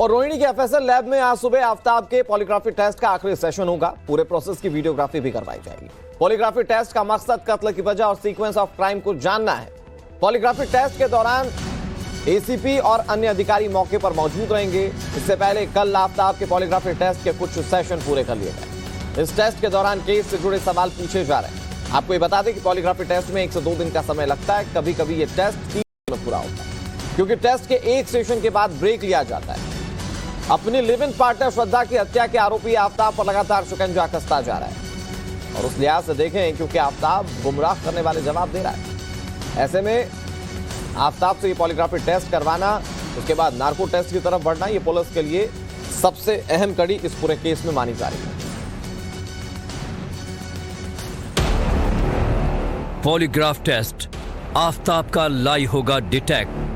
और रोहिणी के FSL lab में आज सुबह आफ्ताब के पॉलीग्राफी टेस्ट का आखिरी सेशन होगा। पूरे प्रोसेस की वीडियोग्राफी भी करवाई जाएगी। पॉलीग्राफी टेस्ट का मकसद कत्ल की वजह और सीक्वेंस ऑफ क्राइम को जानना है। पॉलीग्राफी टेस्ट के दौरान एसीपी और अन्य अधिकारी मौके पर मौजूद रहेंगे। इससे पहले कल आफ्ताब के पॉलीग्राफी टेस्ट के कुछ सेशन पूरे कर लिए गए। इस टेस्ट के दौरान केस से जुड़े सवाल पूछे जा रहे हैं। आपको ये बता दें कि पॉलीग्राफी टेस्ट में 1 से 2 दिन का समय लगता है। कभी कभी ये टेस्ट 3 दिन में पूरा होता है, क्योंकि टेस्ट के एक सेशन के बाद ब्रेक लिया जाता है। अपनी लिव इन पार्टनर श्रद्धा की हत्या के आरोपी आफ्ताब पर लगातार शिकंजा कसता जा रहा है। और उस लिहाज से देखें, क्योंकि आफ्ताब गुमराह करने वाले जवाब दे रहा है। ऐसे में आफ्ताब से ये पॉलीग्राफी टेस्ट करवाना, उसके बाद नार्को टेस्ट की तरफ बढ़ना, ये पुलिस के लिए सबसे अहम कड़ी इस पूरे केस में मानी जा रही है। पॉलीग्राफ टेस्ट, आफ्ताब का लाई होगा डिटेक्ट।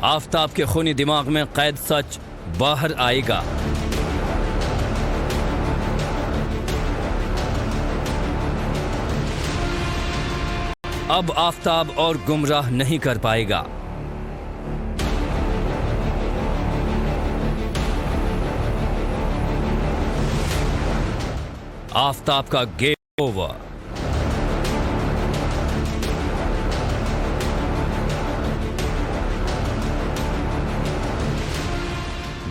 आफ्ताब के खूनी दिमाग में कैद सच बाहर आएगा। अब आफ्ताब और गुमराह नहीं कर पाएगा। आफ्ताब का गेम ओवर।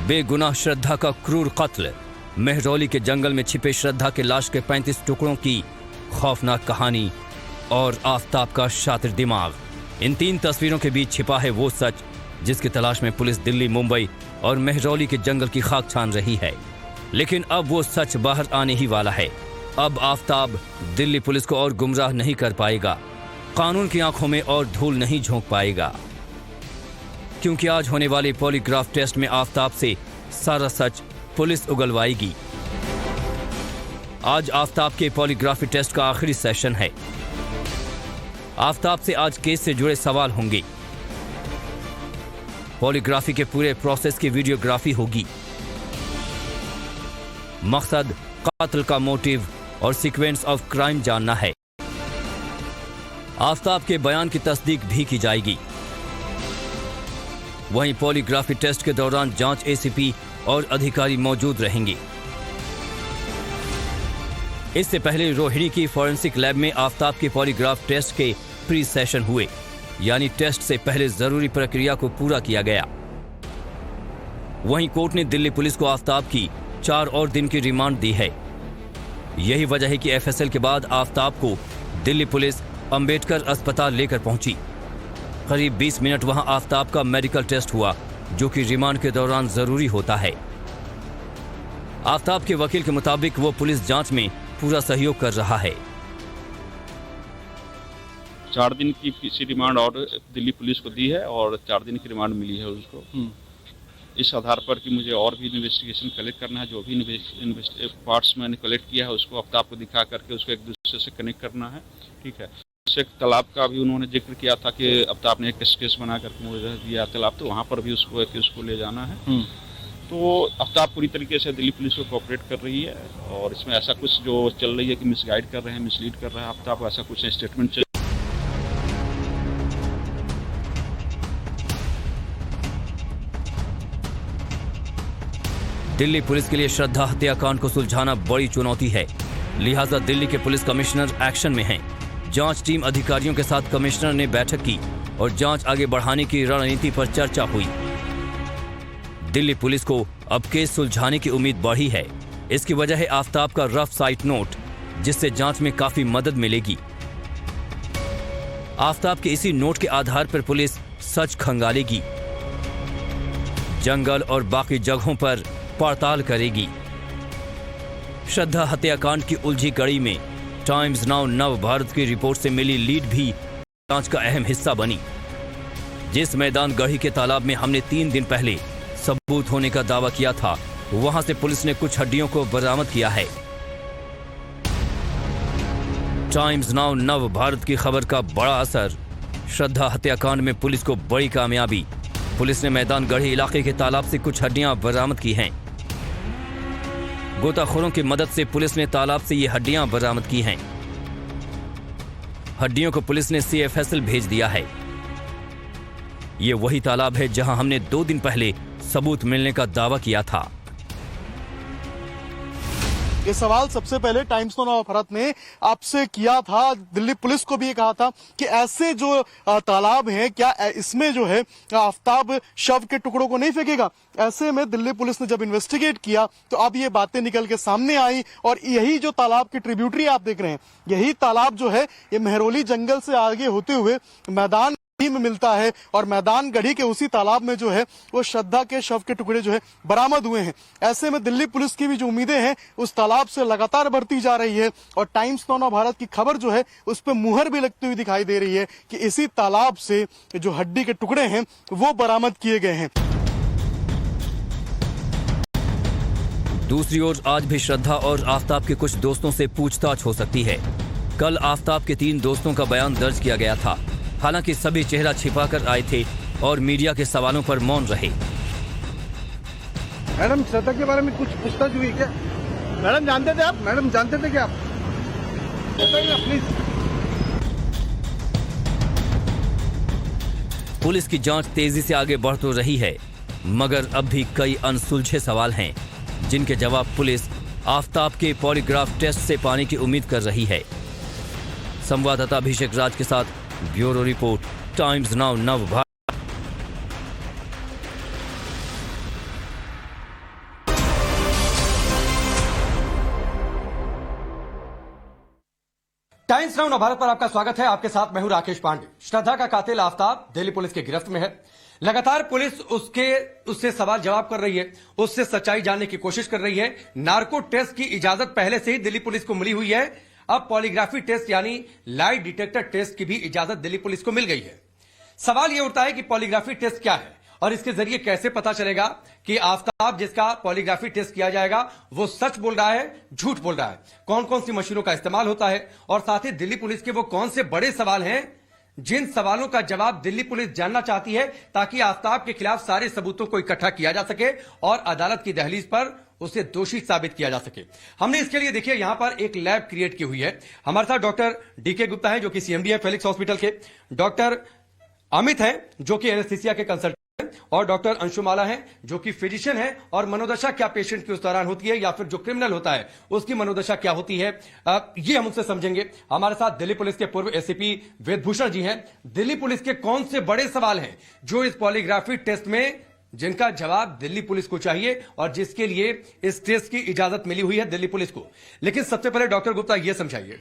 बेगुनाह श्रद्धा का क्रूर कत्ल, मेहरौली के जंगल में छिपे श्रद्धा के लाश के 35 टुकड़ों की खौफनाक कहानी और आफ्ताब का शातिर दिमाग। इन 3 तस्वीरों के बीच छिपा है वो सच जिसकी तलाश में पुलिस दिल्ली, मुंबई और मेहरौली के जंगल की खाक छान रही है। लेकिन अब वो सच बाहर आने ही वाला है। अब आफ्ताब दिल्ली पुलिस को और गुमराह नहीं कर पाएगा, कानून की आंखों में और धूल नहीं झोंक पाएगा, क्योंकि आज होने वाले पॉलीग्राफ टेस्ट में आफ्ताब से सारा सच पुलिस उगलवाएगी। आज आफ्ताब के पॉलीग्राफी टेस्ट का आखिरी सेशन है। आफ्ताब से आज केस से जुड़े सवाल होंगे। पॉलीग्राफी के पूरे प्रोसेस की वीडियोग्राफी होगी। मकसद कातिल का मोटिव और सीक्वेंस ऑफ क्राइम जानना है। आफ्ताब के बयान की तस्दीक भी की जाएगी। वहीं पॉलीग्राफी टेस्ट के दौरान जांच एसीपी और अधिकारी मौजूद रहेंगे। इससे पहले रोहिणी की फॉरेंसिक लैब में आफ्ताब के पॉलीग्राफ टेस्ट के प्री सेशन हुए, यानी टेस्ट से पहले जरूरी प्रक्रिया को पूरा किया गया। वहीं कोर्ट ने दिल्ली पुलिस को आफ्ताब की 4 और दिन की रिमांड दी है। यही वजह है कि एफएसएल के बाद आफ्ताब को दिल्ली पुलिस अंबेडकर अस्पताल लेकर पहुंची। करीब 20 मिनट वहां आफ्ताब का मेडिकल टेस्ट हुआ, जो कि रिमांड के दौरान जरूरी होता है। आफ्ताब के वकील के मुताबिक वो पुलिस जांच में पूरा सहयोग कर रहा है। 4 दिन की पीसी रिमांड और दिल्ली पुलिस को दी है और 4 दिन की रिमांड मिली है उसको। इस आधार पर कि मुझे और भी इन्वेस्टिगेशन कलेक्ट करना है। जो भी पार्ट्स मैंने कलेक्ट किया है उसको आफ्ताब को दिखा करके उसको एक दूसरे से कनेक्ट करना है। ठीक है। एक तालाब का भी उन्होंने जिक्र किया था कि आफ्ताब ने एक केस बना करके मुझे दिया तालाब, तो वहाँ पर भी उसको ले जाना है। तो आफ्ताब पूरी तरीके से दिल्ली पुलिस को कोऑपरेट कर रही है और इसमें ऐसा कुछ जो चल रही है कि मिसगाइड कर रहे हैं, मिसलीड कर रहे हैं आफ्ताब, ऐसा कुछ स्टेटमेंट चल। दिल्ली पुलिस के लिए श्रद्धा हत्याकांड को सुलझाना बड़ी चुनौती है, लिहाजा दिल्ली के पुलिस कमिश्नर एक्शन में हैं। जांच टीम अधिकारियों के साथ कमिश्नर ने बैठक की और जांच आगे बढ़ाने की रणनीति पर चर्चा हुई। दिल्ली पुलिस को अब केस सुलझाने की उम्मीद बढ़ी है। इसकी वजह है आफ्ताब का रफ साइट नोट, जिससे जांच में काफी मदद मिलेगी। आफ्ताब के इसी नोट के आधार पर पुलिस सच खंगालेगी, जंगल और बाकी जगहों पर पड़ताल करेगी। श्रद्धा हत्याकांड की उलझी कड़ी में टाइम्स नाउ नव भारत की रिपोर्ट से मिली लीड भी जांच का अहम हिस्सा बनी। जिस मैदान गढ़ी के तालाब में हमने 3 दिन पहले सबूत होने का दावा किया था, वहां से पुलिस ने कुछ हड्डियों को बरामद किया है। टाइम्स नाउ नव भारत की खबर का बड़ा असर। श्रद्धा हत्याकांड में पुलिस को बड़ी कामयाबी। पुलिस ने मैदान गढ़ी इलाके के तालाब से कुछ हड्डियां बरामद की हैं। गोताखोरों की मदद से पुलिस ने तालाब से ये हड्डियां बरामद की हैं। हड्डियों को पुलिस ने CFSL भेज दिया है। ये वही तालाब है जहां हमने 2 दिन पहले सबूत मिलने का दावा किया था। ये सवाल सबसे पहले टाइम्स ऑफ भारत ने आपसे किया था, दिल्ली पुलिस को भी ये कहा था कि ऐसे जो तालाब हैं, क्या इसमें जो है आफताब शव के टुकड़ों को नहीं फेंकेगा। ऐसे में दिल्ली पुलिस ने जब इन्वेस्टिगेट किया तो अब ये बातें निकल के सामने आई और यही जो तालाब की ट्रिब्यूटरी आप देख रहे हैं, यही तालाब जो है ये मेहरौली जंगल से आगे होते हुए मैदान में मिलता है और मैदान गढ़ी के उसी तालाब में जो है वो श्रद्धा के शव के टुकड़े जो है बरामद हुए हैं। ऐसे में दिल्ली पुलिस की भी जो उम्मीदें हैं उस तालाब से लगातार बढ़ती जा रही है और टाइम्स ऑफ भारत की खबर जो है उस पर मुहर भी लगती हुई दिखाई दे रही है कि इसी तालाब से जो हड्डी के टुकड़े हैं वो बरामद किए गए हैं। दूसरी ओर आज भी श्रद्धा और आफताब के कुछ दोस्तों से पूछताछ हो सकती है। कल आफताब के 3 दोस्तों का बयान दर्ज किया गया था। हालांकि सभी चेहरा छिपाकर आए थे और मीडिया के सवालों पर मौन रहे। मैडम श्रद्धा के बारे में कुछ पूछताछ हुई क्या? मैडम जानते थे आप? मैडम जानते थे क्या आप? बताइए प्लीज। पुलिस की जांच तेजी से आगे बढ़ तो रही है, मगर अब भी कई अनसुलझे सवाल हैं जिनके जवाब पुलिस आफताब के पॉलीग्राफ टेस्ट से पाने की उम्मीद कर रही है। संवाददाता अभिषेक राज के साथ ब्यूरो रिपोर्ट, टाइम्स नाउ नव भारत। टाइम्स नाउ भारत पर आपका स्वागत है। आपके साथ मैं हूं राकेश पांडे। श्रद्धा का कातिल आफताब दिल्ली पुलिस की गिरफ्त में है। लगातार पुलिस उससे सवाल जवाब कर रही है, उससे सच्चाई जानने की कोशिश कर रही है। नार्को टेस्ट की इजाजत पहले से ही दिल्ली पुलिस को मिली हुई है। अब पॉलीग्राफी टेस्ट यानी लाई डिटेक्टर टेस्ट की भी इजाजत दिल्ली पुलिस को मिल गई है। सवाल यह उठता है कि पॉलीग्राफी टेस्ट क्या है और इसके जरिए कैसे पता चलेगा कि आफताब जिसका पॉलीग्राफी टेस्ट किया जाएगा वो सच बोल रहा है, झूठ बोल रहा है। कौन कौन सी मशीनों का इस्तेमाल होता है और साथ ही दिल्ली पुलिस के वो कौन से बड़े सवाल हैं जिन सवालों का जवाब दिल्ली पुलिस जानना चाहती है ताकि आफताब के खिलाफ सारे सबूतों को इकट्ठा किया जा सके और अदालत की दहलीज पर उसे दोषी साबित किया जा सके। हमने इसके लिए देखिए यहां पर एक लैब क्रिएट की हुई है। हमारे साथ डॉक्टर डीके गुप्ता है जो कि CMD है फेलिक्स हॉस्पिटल के, डॉक्टर अमित है जो कि एनेस्थीसिया के कंसल्टेंट और डॉक्टर अंशुमाला हैं जो कि फिजिशियन है और मनोदशा क्या पेशेंट की उस दौरान होती है या फिर जो क्रिमिनल होता है उसकी मनोदशा क्या होती है, ये हम उनसे समझेंगे। हमारे साथ दिल्ली पुलिस के पूर्व ACP वेदभूषण जी हैं। दिल्ली पुलिस के कौन से बड़े सवाल हैं जो इस पॉलीग्राफी टेस्ट में जिनका जवाब दिल्ली पुलिस को चाहिए और जिसके लिए इस टेस्ट की इजाजत मिली हुई है दिल्ली पुलिस को। लेकिन सबसे पहले डॉक्टर गुप्ता यह समझाइए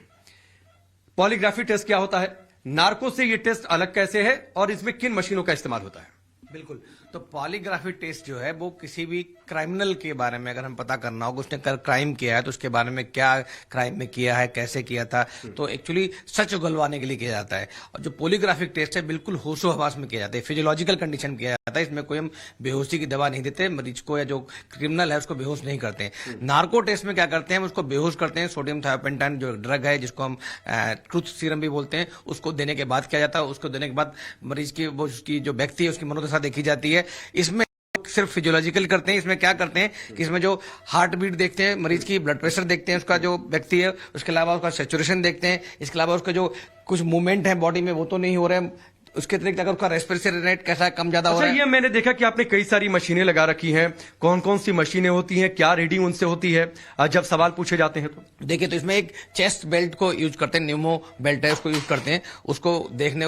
पॉलीग्राफी टेस्ट क्या होता है, नार्को से यह टेस्ट अलग कैसे है और इसमें किन मशीनों का इस्तेमाल होता है? बिल्कुल, तो पॉलीग्राफी टेस्ट जो है वो किसी भी क्रिमिनल के बारे में अगर हम पता करना होगा उसने क्राइम किया है तो उसके बारे में क्या क्राइम में किया है, कैसे किया था, तो एक्चुअली सच उगलवाने के लिए किया जाता है। और जो पॉलीग्राफिक टेस्ट है बिल्कुल होशो हवास में किया जाता है, फिजियोलॉजिकल कंडीशन में किया जाता है। इसमें कोई हम बेहोशी की दवा नहीं देते मरीज को या जो क्रिमिनल है उसको बेहोश नहीं करते। नार्को टेस्ट में क्या करते हैं, उसको बेहोश करते हैं। सोडियम थायोपेंटाइन जो ड्रग है जिसको हम ट्रूथ सीरम भी बोलते हैं, उसको देने के बाद किया जाता है। उसको देने के बाद मरीज की वो उसकी जो व्यक्ति है उसकी मनोदशा देखी जाती है। इसमें सिर्फ फिजियोलॉजिकल करते हैं। इसमें क्या करते हैं कि इसमें जो हार्ट बीट देखते हैं, मरीज की ब्लड प्रेशर देखते हैं, उसका जो व्यक्ति है, उसके अलावा उसका सैचुरेशन देखते हैं, इसके अलावा उसका जो कुछ मूवमेंट है बॉडी में वो तो नहीं हो रहे हैं, उसके अतिरिक्त अगर उसका रेस्पिरेटरी रेट कैसा कम ज्यादा हो रहा है। ये मैंने देखा कि आपने कई सारी मशीनें लगा रखी हैं। कौन कौन सी मशीनें होती हैं, क्या रीडिंग उनसे होती है जब सवाल पूछे जाते हैं? तो देखिए, तो इसमें एक चेस्ट बेल्ट को यूज करते हैं, न्यूमो बेल्ट है उसको यूज करते हैं। उसको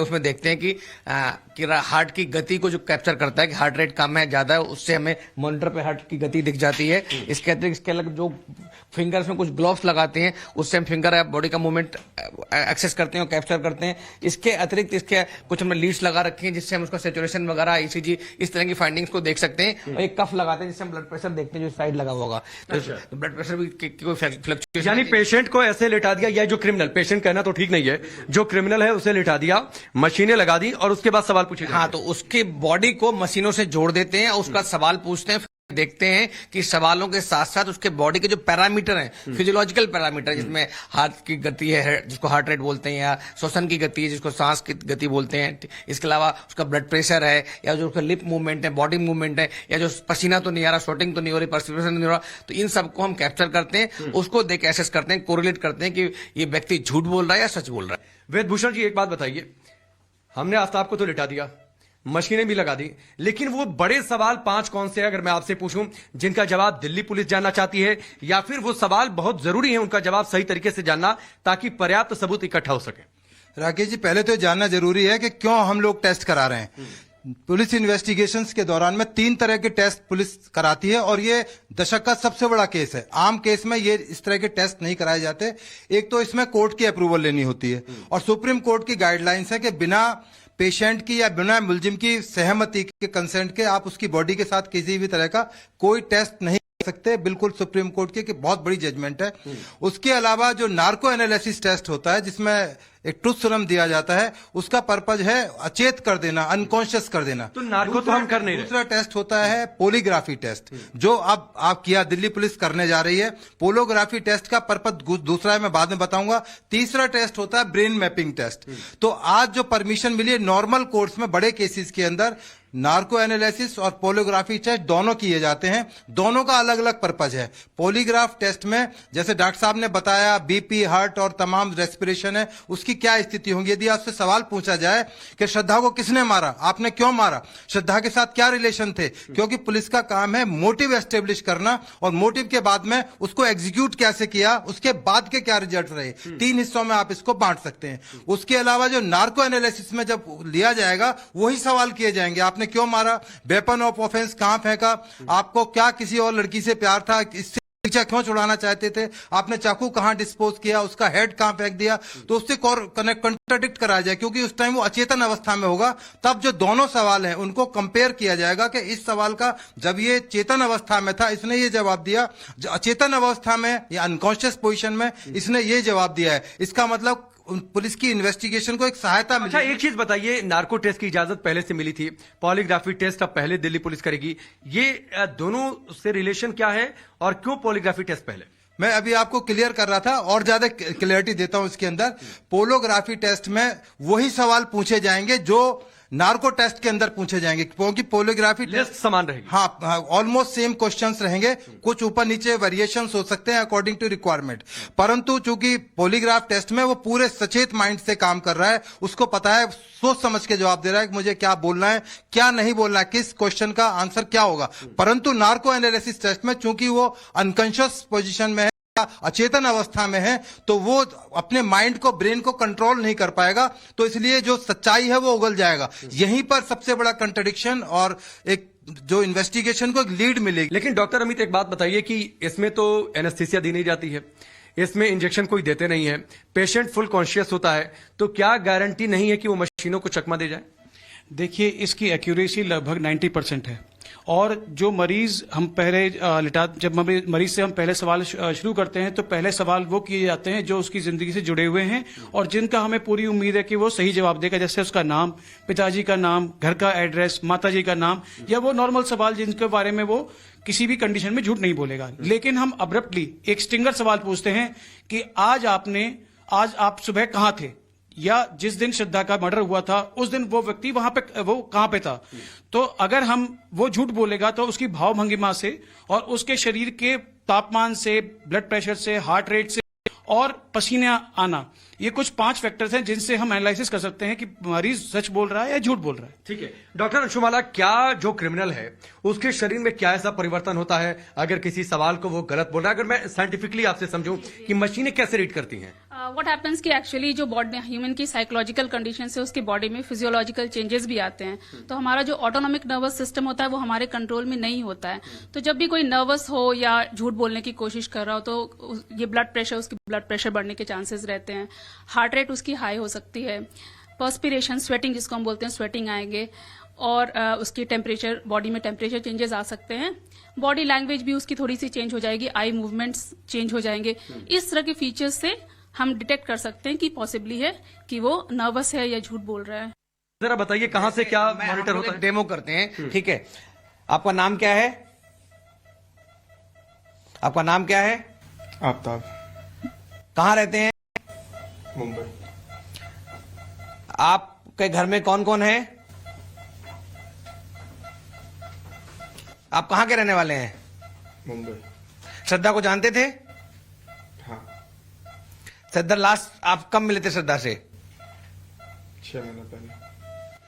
उसमें देखते हैं कि हार्ट की गति को जो कैप्चर करता है कि हार्ट रेट कम है ज्यादा है, उससे हमें मॉनिटर पे हार्ट की गति दिख जाती है। इसके अतिरिक्त इसके अलग जो फिंगर्स में कुछ ग्लोव्स लगाते हैं उससे हम फिंगर या बॉडी का मूवमेंट एक्सेस करते हैं और कैप्चर करते हैं। इसके अतिरिक्त इसके कुछ हमने लीड्स लगा रखी हैं जिससे हम उसका सैचुरेशन वगैरह ECG इस तरह की फाइंडिंग्स को देख सकते हैं। और एक कफ लगाते हैं जिससे हम ब्लड प्रेशर देखते हैं जो साइड लगा हुआ होगा, तो ब्लड प्रेशर भी कोई फ्लक्चुएशन। यानी पेशेंट को ऐसे लिटा दिया, या जो क्रिमिनल, पेशेंट कहना तो ठीक नहीं है, जो क्रिमिनल है उसे लिटा दिया, मशीनें लगा दी और उसके बाद सवाल पूछे। हाँ, तो उसकी बॉडी को मशीनों से जोड़ देते हैं, उसका सवाल पूछते हैं, देखते हैं कि सवालों के साथ साथ उसके बॉडी के जो पैरामीटर हैं, फिजियोलॉजिकल पैरामीटर जिसमें हार्ट की गति है जिसको हार्ट रेट बोलते हैं, या श्वसन की गति है जिसको सांस की गति बोलते हैं, इसके अलावा उसका ब्लड प्रेशर है, या जो उसका लिप मूवमेंट है, बॉडी मूवमेंट है, या जो पसीना तो नहीं आ रहा, स्वेटिंग तो नहीं हो रही, पर्स्पिरेशन नहीं हो रहा, तो इन सबको हम कैप्चर करते हैं। उसको देख एसेस करते हैं, कोरिलेट करते हैं कि ये व्यक्ति झूठ बोल रहा है या सच बोल रहा है। वेदभूषण जी, एक बात बताइए, हमने आफ्ताब को तो लिटा दिया, मशीनें भी लगा दी, लेकिन वो बड़े सवाल 5 कौन से हैं, अगर मैं आपसे पूछूं, जिनका जवाब दिल्ली पुलिस जानना चाहती है, या फिर वो सवाल बहुत जरूरी है उनका जवाब सही तरीके से जानना ताकि पर्याप्त सबूत इकट्ठा हो सके? राकेश जी, पहले तो जानना जरूरी है कि क्यों हम लोग टेस्ट करा रहे हैं। पुलिस इन्वेस्टिगेशंस के दौरान में 3 तरह के टेस्ट पुलिस कराती है और ये दशक का सबसे बड़ा केस है। आम केस में ये इस तरह के टेस्ट नहीं कराए जाते। एक तो इसमें कोर्ट की अप्रूवल लेनी होती है और सुप्रीम कोर्ट की गाइडलाइंस है कि बिना पेशेंट की या बिना मुलजिम की सहमति के, कंसेंट के, आप उसकी बॉडी के साथ किसी भी तरह का कोई टेस्ट नहीं कर सकते। बिल्कुल सुप्रीम कोर्ट की बहुत बड़ी जजमेंट है। उसके अलावा जो नार्को एनालिसिस टेस्ट होता है, जिसमें एक ट्रुथ सीरम दिया जाता है, उसका पर्पज है अचेत कर देना, अनकॉन्शियस कर देना। तो नार्को तो हम कर नहीं रहे। दूसरा टेस्ट होता है पोलीग्राफी टेस्ट, जो अब आप किया, दिल्ली पुलिस करने जा रही है। पोलोग्राफी टेस्ट का पर्पज दूसरा है, मैं बाद में बताऊंगा। तीसरा टेस्ट होता है ब्रेन मैपिंग टेस्ट। तो आज जो परमिशन मिली है नॉर्मल कोर्ट्स में बड़े केसेस के अंदर, नार्को एनालिसिस और पोलोग्राफी टेस्ट दोनों किए जाते हैं। दोनों का अलग अलग पर्पज है। पोलीग्राफ टेस्ट में जैसे डॉक्टर साहब ने बताया, बीपी, हार्ट और तमाम रेस्पिरेशन है, उसकी क्या स्थिति होंगी। यदि आपसे सवाल पूछा जाए कि श्रद्धा को किसने मारा, आपने क्यों मारा, श्रद्धा के साथ क्या रिलेशन थे, क्योंकि पुलिस का काम है मोटिव एस्टेब्लिश करना और मोटिव के बाद में उसको एग्जीक्यूट कैसे किया, उसके बाद के क्या रिजल्ट रहे। 3 हिस्सों में आप इसको बांट सकते हैं। उसके अलावा जो नार्को एनालिसिस में जब लिया जाएगा, वही सवाल किए जाएंगे। आपने क्यों मारा, वेपन ऑफ ऑफेंस कहां फेंका, आपको क्या किसी और लड़की से प्यार था, इससे पीछा क्यों छुड़ाना चाहते थे, आपने चाकू कहां डिस्पोज किया, उसका हेड कहां फेंक दिया। तो उससे कंट्राडिक्ट कराया जाए, क्योंकि उस टाइम वो अचेतन अवस्था में होगा। तब जो दोनों सवाल हैं उनको कंपेयर किया जाएगा कि इस सवाल का जब ये चेतन अवस्था में था इसने ये जवाब दिया, अचेतन अवस्था में या अनकॉन्शियस पोजीशन में इसने ये जवाब दिया है। इसका मतलब पुलिस की इन्वेस्टिगेशन को एक सहायता मिली। अच्छा, एक चीज बताइए, नार्को टेस्ट की इजाजत पहले से मिली थी, पॉलीग्राफी टेस्ट अब पहले दिल्ली पुलिस करेगी, ये दोनों से रिलेशन क्या है और क्यों पॉलीग्राफी टेस्ट पहले? मैं अभी आपको क्लियर कर रहा था और ज्यादा क्लियरिटी देता हूं इसके अंदर। पोलोग्राफी टेस्ट में वही सवाल पूछे जाएंगे जो नार्को टेस्ट के अंदर पूछे जाएंगे, क्योंकि पोलीग्राफी टेस्ट समान रहेगी। हाँ, ऑलमोस्ट सेम क्वेश्चंस रहेंगे, कुछ ऊपर नीचे वेरिएशंस हो सकते हैं अकॉर्डिंग टू रिक्वायरमेंट। परंतु चूंकि पॉलीग्राफ टेस्ट में वो पूरे सचेत माइंड से काम कर रहा है, उसको पता है, सोच समझ के जवाब दे रहा है कि मुझे क्या बोलना है, क्या नहीं बोलना है, किस क्वेश्चन का आंसर क्या होगा। परंतु नार्को एनालिसिस टेस्ट में चूंकि वो अनकॉन्शियस पोजिशन में है, अचेतन अवस्था में है, तो वो अपने माइंड को, ब्रेन को कंट्रोल नहीं कर पाएगा। तो इसलिए जो सच्चाई है वो उगल जाएगा। यहीं पर सबसे बड़ा कंट्रडिक्शन और एक जो इन्वेस्टिगेशन को एक लीड मिलेगी। लेकिन डॉक्टर अमित, एक बात बताइए कि इसमें तो एनेस्थीसिया दी नहीं जाती है, इसमें इंजेक्शन कोई देते नहीं है, पेशेंट फुल कॉन्शियस होता है, तो क्या गारंटी नहीं है कि वो मशीनों को चकमा दे जाए? देखिए, इसकी एक्यूरेसी लगभग 90% है। और जो मरीज हम पहले जब मरीज से हम पहले सवाल शुरू करते हैं, तो पहले सवाल वो किए जाते हैं जो उसकी जिंदगी से जुड़े हुए हैं और जिनका हमें पूरी उम्मीद है कि वो सही जवाब देगा, जैसे उसका नाम, पिताजी का नाम, घर का एड्रेस, माताजी का नाम, या वो नॉर्मल सवाल जिनके बारे में वो किसी भी कंडीशन में झूठ नहीं बोलेगा। लेकिन हम अब्रप्टली एक स्टिंगर सवाल पूछते हैं कि आज आप सुबह कहां थे, या जिस दिन श्रद्धा का मर्डर हुआ था उस दिन वो व्यक्ति वो कहां पे था। तो अगर वो झूठ बोलेगा तो उसकी भाव भंगिमा से और उसके शरीर के तापमान से, ब्लड प्रेशर से, हार्ट रेट से और पसीना आना, ये कुछ 5 फैक्टर्स हैं जिनसे हम एनालिसिस कर सकते हैं कि मरीज सच बोल रहा है या झूठ बोल रहा है। ठीक है डॉक्टर अंशुमाला, क्या जो क्रिमिनल है उसके शरीर में क्या ऐसा परिवर्तन होता है अगर किसी सवाल को वो गलत बोल रहा है? अगर मैं साइंटिफिकली आपसे समझूं कि मशीनें कैसे रीड करती हैं? व्हाट हैपेंस कि एक्चुअली जो बॉडी ह्यूमन की साइकोलॉजिकल कंडीशन से उसके बॉडी में फिजियोलॉजिकल चेंजेस भी आते हैं। तो हमारा जो ऑटोनॉमिक नर्वस सिस्टम होता है वो हमारे कंट्रोल में नहीं होता है। तो जब भी कोई नर्वस हो या झूठ बोलने की कोशिश कर रहा हो तो ये उसकी ब्लड प्रेशर बढ़ने के चांसेस रहते हैं, हार्ट रेट उसकी हाई हो सकती है, पर्स्पिरेशन, स्वेटिंग जिसको हम बोलते हैं, स्वेटिंग आएंगे, और उसकी टेम्परेचर, बॉडी में टेम्परेचर चेंजेस आ सकते हैं, बॉडी लैंग्वेज भी उसकी थोड़ी सी चेंज हो जाएगी, आई मूवमेंट्स चेंज हो जाएंगे। इस तरह के फीचर्स से हम डिटेक्ट कर सकते हैं कि पॉसिबली है कि वो नर्वस है या झूठ बोल रहा है। जरा बताइए कहां से क्या मॉनिटर होता है? डेमो करते हैं, ठीक है। आपका नाम क्या है? आपका नाम क्या है? आफ्ताब। कहां रहते हैं? मुंबई। आपके घर में कौन कौन है? आप कहां के रहने वाले हैं? मुंबई। श्रद्धा को जानते थे? हाँ। श्रद्धा, लास्ट आप कब मिले थे श्रद्धा से? 6 महीने पहले।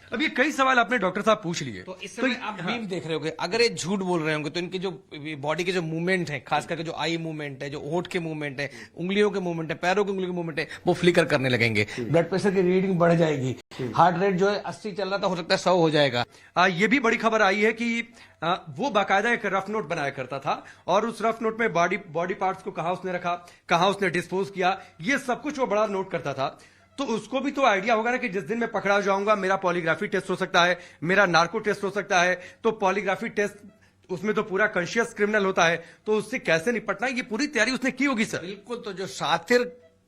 अब ये कई सवाल आपने डॉक्टर साहब पूछ लिए, तो इस समय आप बीव देख रहे होगे, अगर ये झूठ बोल रहे होंगे तो इनके जो बॉडी के जो मूवमेंट है, खास करके जो आई मूवमेंट है, जो होठ के मूवमेंट है, उंगलियों के मूवमेंट है, पैरों की उंगलियों के मूवमेंट है, वो फ्लिकर करने लगेंगे, ब्लड प्रेशर की रीडिंग बढ़ जाएगी, हार्ट रेट जो है 80 चल रहा था हो सकता है 100 हो जाएगा। ये भी बड़ी खबर आई है कि वो बाकायदा एक रफ नोट बनाया करता था और उस रफ नोट में बॉडी पार्ट्स को कहां उसने रखा, कहां उसने डिस्पोज किया, ये सब कुछ वो बड़ा नोट करता था। तो उसको भी तो आइडिया होगा ना कि जिस दिन मैं पकड़ा जाऊंगा मेरा पॉलीग्राफी टेस्ट हो सकता है, मेरा नार्को टेस्ट हो सकता है, तो पॉलीग्राफी टेस्ट उसमें तो पूरा कॉन्शियस क्रिमिनल होता है, तो उससे कैसे निपटना है, ये पूरी तैयारी उसने की होगी सर। बिल्कुल, तो जो सातिर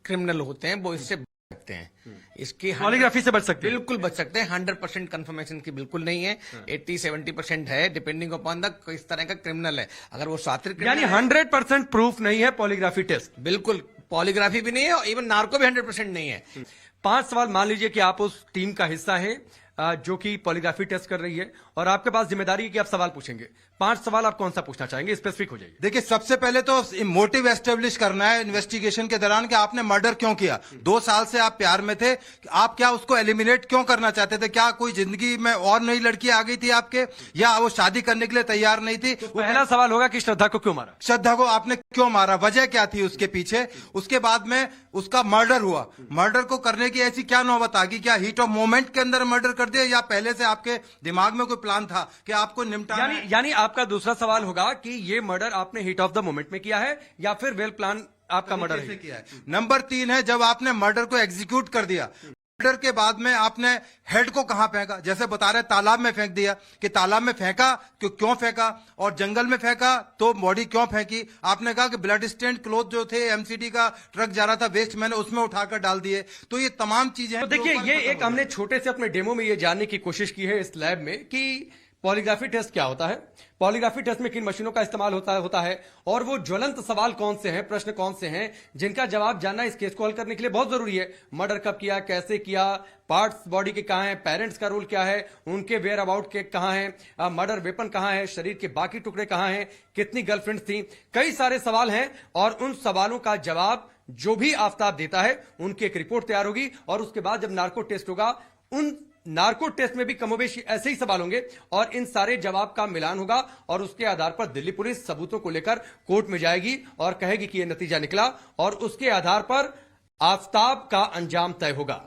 क्रिमिनल होते हैं वो इससे बच सकते हैं, इसकी पॉलीग्राफी से बच सकते हैं, बिल्कुल बच सकते हैं। 100% कंफर्मेशन की बिल्कुल नहीं है, 80-70% है, डिपेंडिंग अपॉन द किस तरह का क्रिमिनल है। अगर वो सातिर यानी 100% प्रूफ नहीं है पॉलीग्राफी टेस्ट, बिल्कुल पॉलीग्राफी भी नहीं है और इवन नार्को भी 100% नहीं है। 5 सवाल मान लीजिए कि आप उस टीम का हिस्सा है जो कि पॉलीग्राफी टेस्ट कर रही है और आपके पास जिम्मेदारी है कि आप सवाल पूछेंगे। 5 सवाल आप कौन सा पूछना चाहेंगे, स्पेसिफिक हो जाइए। देखिए, सबसे पहले तो मोटिव एस्टेब्लिश करना है इन्वेस्टिगेशन के दौरान कि आपने मर्डर क्यों किया। 2 साल से आप प्यार में थे, आप क्या उसको एलिमिनेट क्यों करना चाहते थे? क्या कोई जिंदगी में और नई लड़की आ गई थी आपके, या वो शादी करने के लिए तैयार नहीं थी? तो पहला सवाल होगा कि श्रद्धा को क्यों मारा, श्रद्धा को आपने क्यों मारा, वजह क्या थी उसके पीछे? उसके बाद में उसका मर्डर हुआ, मर्डर को करने की ऐसी क्या नौबत आ गई? क्या हीट ऑफ मोमेंट के अंदर मर्डर कर दिया या पहले से आपके दिमाग में कोई प्लान था कि आपको निपटाना? यानी आपका दूसरा सवाल होगा कि ये मर्डर आपने हिट ऑफ द मोमेंट में किया है या फिर वेल प्लान आपका मर्डर है किया है। नंबर 3 है, जब आपने मर्डर को एग्जीक्यूट कर दिया, मर्डर के बाद में आपने हेड को कहां फेंका? जैसे बता रहे तालाब में फेंक दिया, कि तालाब में फेंका क्यों फेंका, और जंगल में फेंका तो बॉडी क्यों फेंकी? आपने कहा कि ब्लड स्टेन क्लोथ जो थे, एमसीडी का ट्रक जा रहा था वेस्ट, मैंने उसमें उठाकर डाल दिए। तो ये तमाम चीजें तो देखिए, ये एक हमने छोटे से अपने डेमो में ये जानने की कोशिश की है इस लैब में कि पॉलीग्राफी टेस्ट क्या होता है, पॉलीग्राफी टेस्ट में किन मशीनों का इस्तेमाल होता है और वो ज्वलंत सवाल कौन से हैं, प्रश्न कौन से हैं जिनका जवाब जानना इस केस को हल करने के लिए बहुत जरूरी है। मर्डर कब किया, कैसे किया, पार्ट्स बॉडी के कहां हैं, पेरेंट्स का रोल क्या है, उनके वेयर अबाउट के कहां हैं, मर्डर वेपन कहां है, शरीर के बाकी टुकड़े कहां हैं, कितनी गर्लफ्रेंड्स थी, कई सारे सवाल हैं और उन सवालों का जवाब जो भी आफ्ताब देता है उनकी एक रिपोर्ट तैयार होगी और उसके बाद जब नार्को टेस्ट होगा, उन नार्को टेस्ट में भी कमोबेश ऐसे ही सवाल होंगे और इन सारे जवाब का मिलान होगा और उसके आधार पर दिल्ली पुलिस सबूतों को लेकर कोर्ट में जाएगी और कहेगी कि यह नतीजा निकला और उसके आधार पर आफ्ताब का अंजाम तय होगा।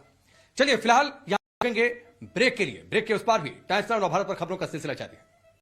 चलिए फिलहाल यहां रुकेंगे ब्रेक के लिए, ब्रेक के उस पार भी टाइम्स नाउ भारत पर खबरों का सिलसिला जारी है।